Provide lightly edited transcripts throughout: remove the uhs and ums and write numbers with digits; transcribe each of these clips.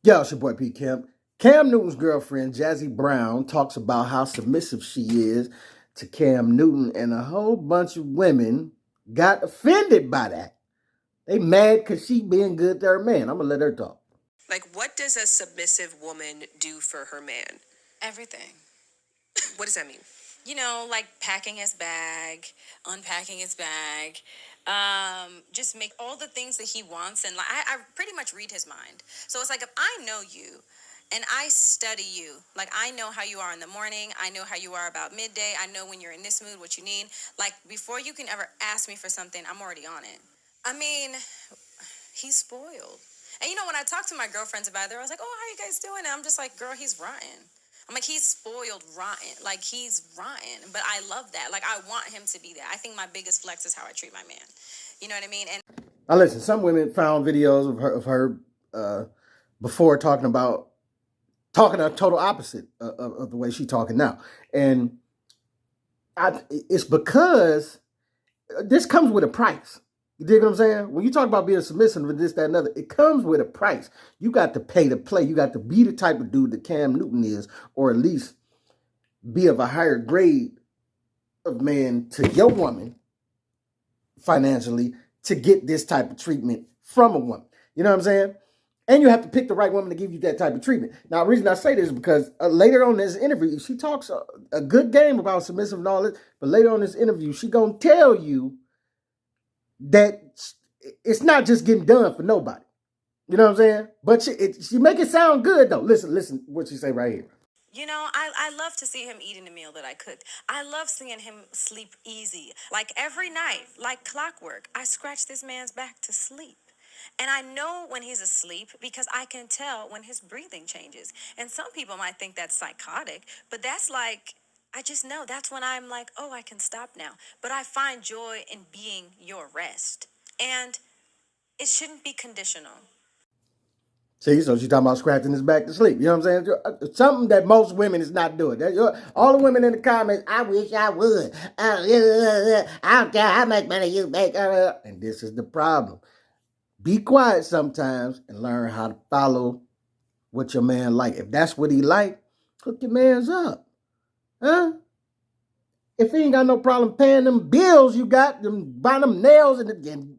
Yo, it's your boy P. Kemp. Cam Newton's girlfriend, Jazzy Brown, talks about how submissive she is to Cam Newton, and a whole bunch of women got offended by that. They mad because she being good to her man. I'm going to let her talk. Like, what does a submissive woman do for her man? Everything. What does that mean? You know, like packing his bag, unpacking his bag, just make all the things that he wants. And like, I pretty much read his mind. So it's like, if I know you and I study you, like I know how you are in the morning, I know how you are about midday, I know when you're in this mood, what you need. Like, before you can ever ask me for something, I'm already on it. I mean, he's spoiled. And you know, when I talk to my girlfriends about it, they're always like, oh, how you guys doing? And I'm just like, girl, he's rotten. I'm like, he's spoiled rotten. Like, he's rotten. But I love that. Like, I want him to be that. I think my biggest flex is how I treat my man. You know what I mean? And Now listen, some women found videos of her before talking a total opposite of the way she's talking now. And it's because this comes with a price. You dig what I'm saying? When you talk about being submissive and this, that, and other, it comes with a price. You got to pay to play. You got to be the type of dude that Cam Newton is, or at least be of a higher grade of man to your woman financially to get this type of treatment from a woman. You know what I'm saying? And you have to pick the right woman to give you that type of treatment. Now, the reason I say this is because later on in this interview, she talks a good game about submissive and all this, but later on in this interview, she gonna tell you that it's not just getting done for nobody. You know what I'm saying? But she make it sound good, though. Listen what she say right here. you know, I love to see him eating the meal that I cooked. I love seeing him sleep easy. Like, every night, like clockwork, I scratch this man's back to sleep. And I know when he's asleep because I can tell when his breathing changes. And some people might think that's psychotic, but that's like, I just know that's when I'm like, oh, I can stop now. But I find joy in being your rest. And it shouldn't be conditional. See, so she's talking about scratching his back to sleep. You know what I'm saying? Something that most women is not doing. All the women in the comments, I wish I would. I don't care how much money you make. And this is the problem. Be quiet sometimes and learn how to follow what your man like. If that's what he like, hook your man's up. Huh? If he ain't got no problem paying them bills you got, buying them nails and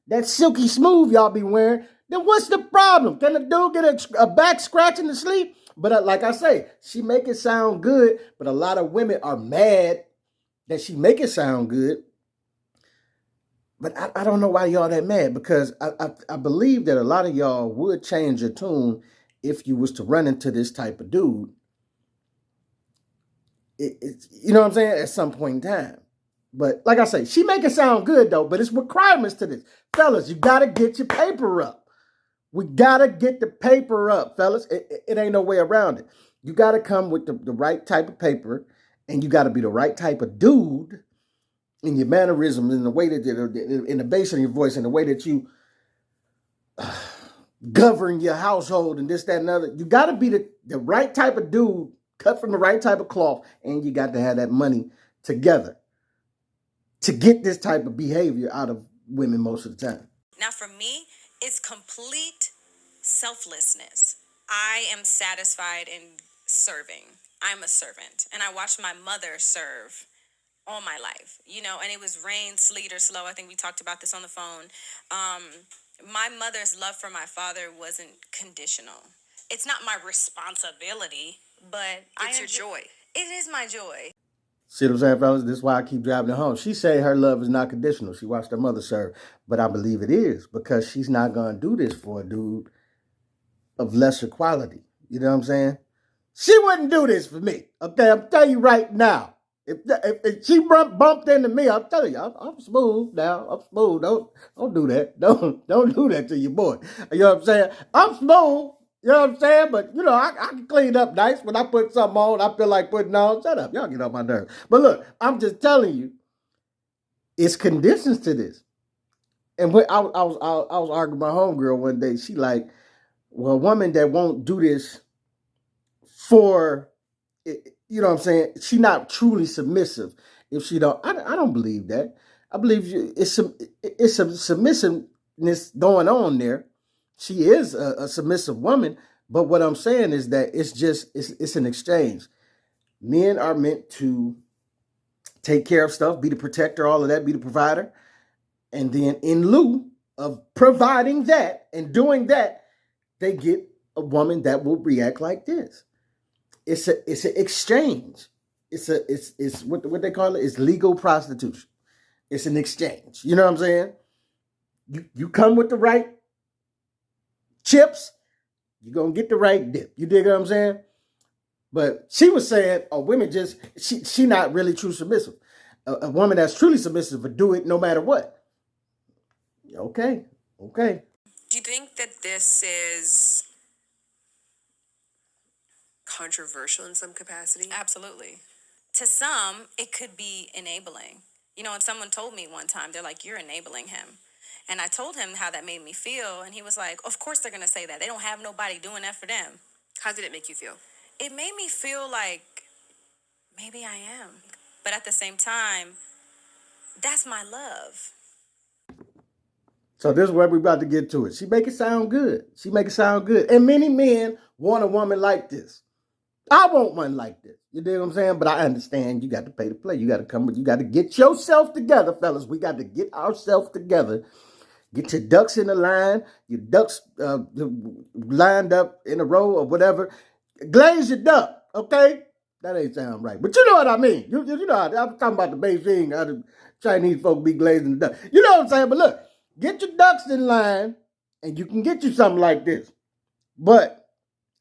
that silky smooth y'all be wearing, then what's the problem? Can the dude get a back scratching to sleep? But like I say, she make it sound good, but a lot of women are mad that she make it sound good. But I don't know why y'all that mad, because I believe that a lot of y'all would change your tune if you was to run into this type of dude. You know what I'm saying? At some point in time. But like I say, she make it sound good though, but it's requirements to this. Fellas, you got to get your paper up. We got to get the paper up, fellas. It ain't no way around it. You got to come with the right type of paper, and you got to be the right type of dude in your mannerisms, in the way that in the bass of your voice, in the way that you govern your household and this, that, and other. You got to be the right type of dude, cut from the right type of cloth, and you got to have that money together to get this type of behavior out of women most of the time. Now, for me, it's complete selflessness. I am satisfied in serving. I'm a servant. And I watched my mother serve all my life, you know, and it was rain, sleet, or slow. I think we talked about this on the phone. My mother's love for my father wasn't conditional. It's not my responsibility, but It's your joy. It is my joy. See what I'm saying, fellas? This is why I keep driving her home. She say her love is not conditional. She watched her mother serve. But I believe it is, because she's not going to do this for a dude of lesser quality. You know what I'm saying? She wouldn't do this for me. Okay, I'm telling you right now. If she bumped into me, I'm telling you, I'm smooth now. I'm smooth. Don't do that. Don't do that to your boy. You know what I'm saying? I'm smooth. You know what I'm saying? But, you know, I can clean up nice. When I put something on, I feel like putting on. Shut up. Y'all get on my nerves. But look, I'm just telling you, it's conditions to this. And when I was arguing with my homegirl one day, she like, well, a woman that won't do this for, you know what I'm saying, she not truly submissive if she don't. I don't believe that. I believe it's some submissiveness going on there. She is a submissive woman, But what I'm saying is that it's an exchange. Men are meant to take care of stuff, be the protector, all of that, be the provider. And then in lieu of providing that and doing that, they get a woman that will react like this. It's an exchange. It's what they call it. It's legal prostitution. It's an exchange. You know what I'm saying? You come with the right chips, you're gonna get the right dip. You dig what I'm saying? But she was saying, oh, women just she not really true submissive. A woman that's truly submissive would do it no matter what. Okay. Do you think that this is controversial in some capacity? Absolutely. To some, it could be enabling. You know, and someone told me one time, they're like, you're enabling him. And I told him how that made me feel. And he was like, of course they're going to say that. They don't have nobody doing that for them. How did it make you feel? It made me feel like maybe I am. But at the same time, that's my love. So this is where we're about to get to it. She make it sound good. And many men want a woman like this. I want one like this. You dig what I'm saying? But I understand you got to pay to play. You got to get yourself together, fellas. We got to get ourselves together. Get your ducks in the line, your ducks lined up in a row or whatever. Glaze your duck, okay? That ain't sound right. But you know what I mean. You know, I'm talking about the Beijing, how the Chinese folk be glazing the duck. You know what I'm saying? But look, get your ducks in line and you can get you something like this. But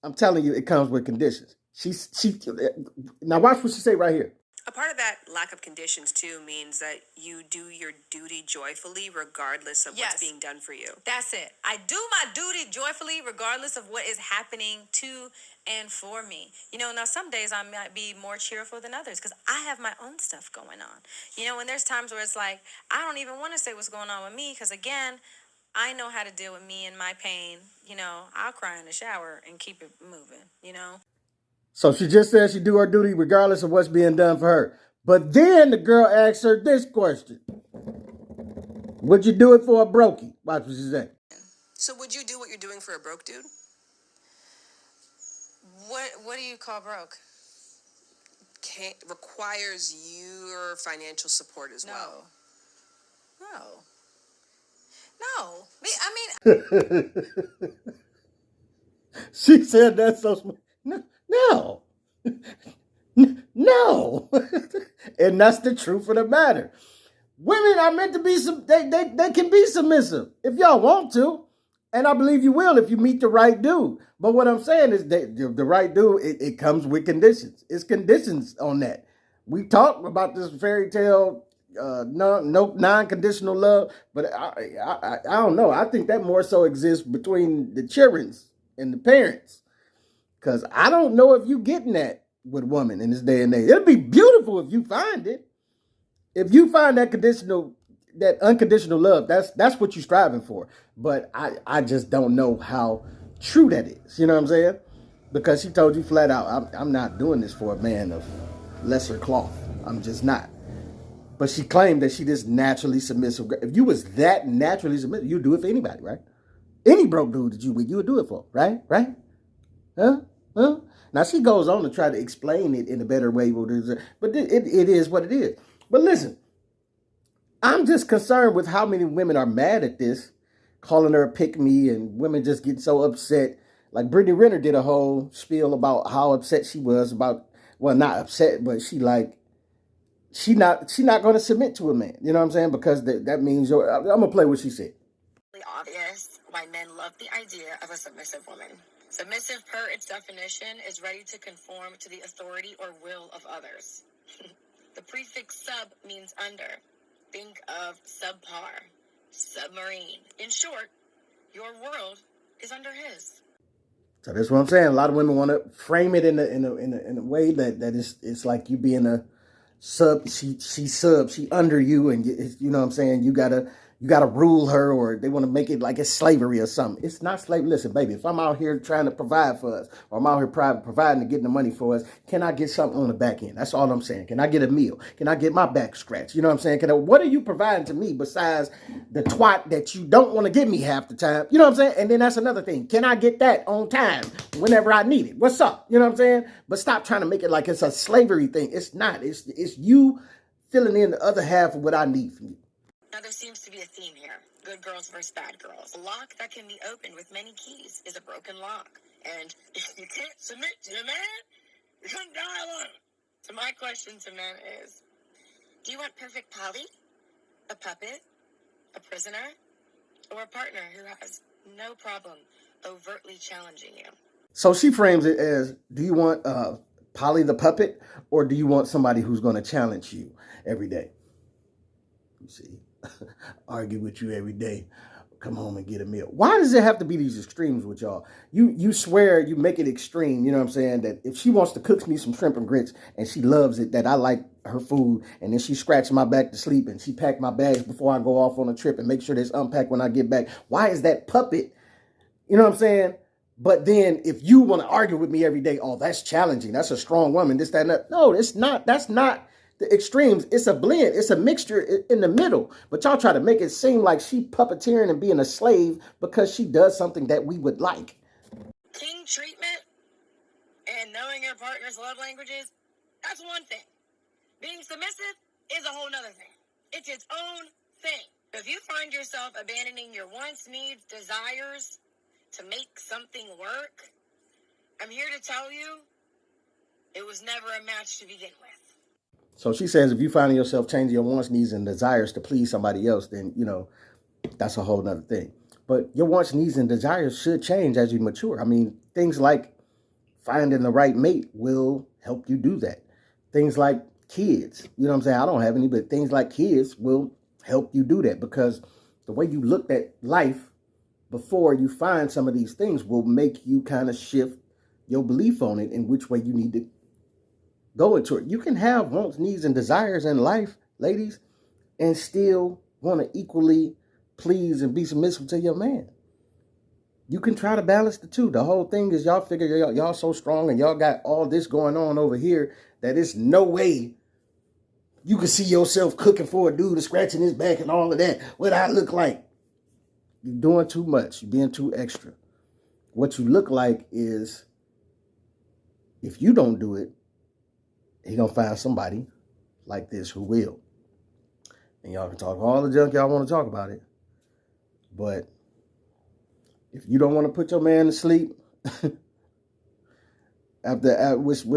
I'm telling you, it comes with conditions. Now watch what she say right here. A part of that lack of conditions, too, means that you do your duty joyfully regardless of what's being done for you. That's it. I do my duty joyfully regardless of what is happening to and for me. You know, now some days I might be more cheerful than others because I have my own stuff going on. You know, and there's times where it's like, I don't even want to say what's going on with me because, again, I know how to deal with me and my pain. You know, I'll cry in the shower and keep it moving, you know. So she just said she do her duty regardless of what's being done for her. But then the girl asked her this question. Would you do it for a brokey? Watch what she said. So would you do what you're doing for a broke dude? What do you call broke? Requires your financial support as well. No. I mean... She said that's so smart. No. No. And that's the truth of the matter. Women are meant to be, they can be submissive if y'all want to. And I believe you will if you meet the right dude. But what I'm saying is that the right dude, it comes with conditions. It's conditions on that. We talked about this fairy tale, non-conditional love, but I don't know. I think that more so exists between the children and the parents. Because I don't know if you getting that with women in this day and age. It'd be beautiful if you find it. If you find that unconditional love, that's what you're striving for. But I just don't know how true that is. You know what I'm saying? Because she told you flat out, I'm not doing this for a man of lesser cloth. I'm just not. But she claimed that she just naturally submissive. If you was that naturally submissive, you'd do it for anybody, right? Any broke dude that you would do it for, right? Right? Huh? Now she goes on to try to explain it in a better way, but it is what it is. But listen, I'm just concerned with how many women are mad at this, calling her a pick-me, and women just getting so upset. Like Brittany Renner did a whole spiel about how upset she was about, well, not upset, but she not going to submit to a man. You know what I'm saying? Because that means I'm going to play what she said. Obvious why men love the idea of a submissive woman. Submissive, per its definition, is ready to conform to the authority or will of others. The prefix sub means under. Think of subpar, submarine. In short, your world is under his. So that's what I'm saying. A lot of women want to frame it in a way that it's like you being a sub. She under you, and you know what I'm saying. You gotta you got to rule her, or they want to make it like it's slavery or something. It's not slavery. Listen, baby, if I'm out here trying to provide for us, or I'm out here providing and getting the money for us, can I get something on the back end? That's all I'm saying. Can I get a meal? Can I get my back scratched? You know what I'm saying? What are you providing to me besides the twat that you don't want to give me half the time? You know what I'm saying? And then that's another thing. Can I get that on time whenever I need it? What's up? You know what I'm saying? But stop trying to make it like it's a slavery thing. It's not. It's you filling in the other half of what I need from you. Now, there seems to be a theme here. Good girls versus bad girls. A lock that can be opened with many keys is a broken lock. And if you can't submit to a man, you're going to die alone. So my question to men is, do you want perfect Polly, a puppet, a prisoner, or a partner who has no problem overtly challenging you? So she frames it as, do you want Polly the puppet, or do you want somebody who's going to challenge you every day? You see, argue with you every day, come home and get a meal. Why does it have to be these extremes with y'all? You swear, you make it extreme, you know what I'm saying, that if she wants to cook me some shrimp and grits and she loves it, that I like her food, and then she scratched my back to sleep and she packed my bags before I go off on a trip and make sure it's unpacked when I get back. Why is that puppet, you know what I'm saying? But then if you want to argue with me every day, oh, that's challenging, that's a strong woman, this, that, and that. No, it's not. That's not the extremes. It's a blend. It's a mixture in the middle. But y'all try to make it seem like she puppeteering and being a slave because she does something that we would like. King treatment and knowing your partner's love languages, that's one thing. Being submissive is a whole nother thing. It's its own thing. If you find yourself abandoning your wants, needs, desires to make something work, I'm here to tell you, it was never a match to begin with. So she says, if you find yourself changing your wants, needs, and desires to please somebody else, then, you know, that's a whole nother thing. But your wants, needs, and desires should change as you mature. I mean, things like finding the right mate will help you do that. Things like kids, you know what I'm saying? I don't have any, but things like kids will help you do that, because the way you looked at life before you find some of these things will make you kind of shift your belief on it and which way you need to go into it. You can have wants, needs, and desires in life, ladies, and still want to equally please and be submissive to your man. You can try to balance the two. The whole thing is y'all figure y'all so strong and y'all got all this going on over here that it's no way you can see yourself cooking for a dude and scratching his back and all of that. What I look like? You're doing too much. You're being too extra. What you look like is, if you don't do it, he gonna find somebody like this who will. And y'all can talk all the junk y'all want to talk about it. But if you don't want to put your man to sleep with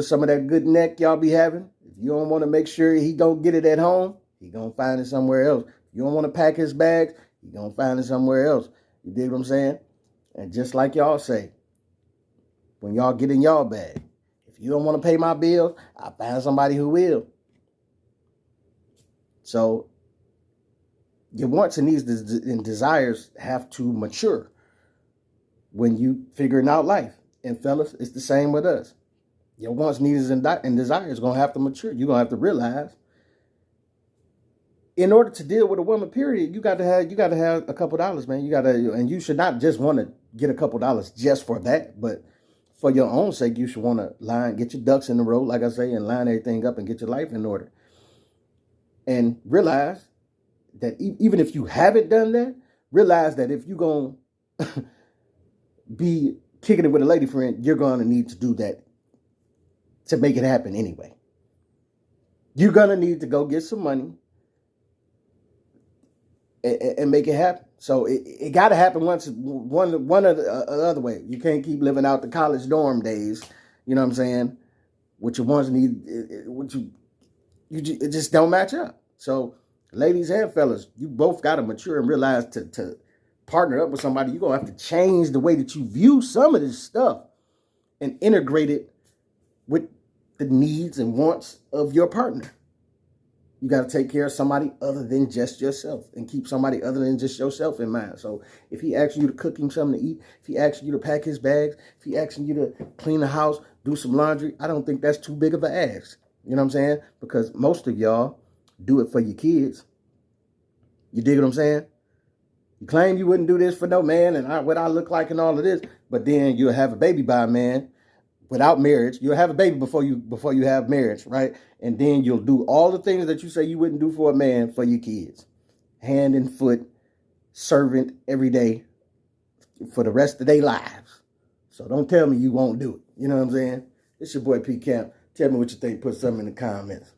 some of that good neck y'all be having, if you don't want to make sure he don't get it at home, he gonna find it somewhere else. If you don't want to pack his bags, he gonna find it somewhere else. You dig what I'm saying? And just like y'all say, when y'all get in y'all bag, if you don't want to pay my bills, I find somebody who will. So your wants and needs and desires have to mature when you figuring out life. And fellas, it's the same with us. Your wants, needs, and desires going to have to mature. You're going to have to realize, in order to deal with a woman, period, you got to have a couple dollars, man. And you should not just want to get a couple dollars just for that, but for your own sake, you should want to get your ducks in the row, like I say, and line everything up and get your life in order. And realize that even if you haven't done that, realize that if you're going to be kicking it with a lady friend, you're going to need to do that to make it happen anyway. You're going to need to go get some money and make it happen. So it got to happen one or the other way. You can't keep living out the college dorm days, you know what I'm saying, what you wants need, it just don't match up. So ladies and fellas, you both got to mature and realize to partner up with somebody, you're going to have to change the way that you view some of this stuff and integrate it with the needs and wants of your partner. You got to take care of somebody other than just yourself and keep somebody other than just yourself in mind. So if he asks you to cook him something to eat, if he asks you to pack his bags, if he asks you to clean the house, do some laundry, I don't think that's too big of an ask. You know what I'm saying? Because most of y'all do it for your kids. You dig what I'm saying? You claim you wouldn't do this for no man and what I look like and all of this, but then you'll have a baby by a man without marriage. You'll have a baby before you have marriage, right? And then you'll do all the things that you say you wouldn't do for a man for your kids. Hand and foot, servant every day for the rest of their lives. So don't tell me you won't do it. You know what I'm saying? It's your boy P Camp. Tell me what you think. Put something in the comments.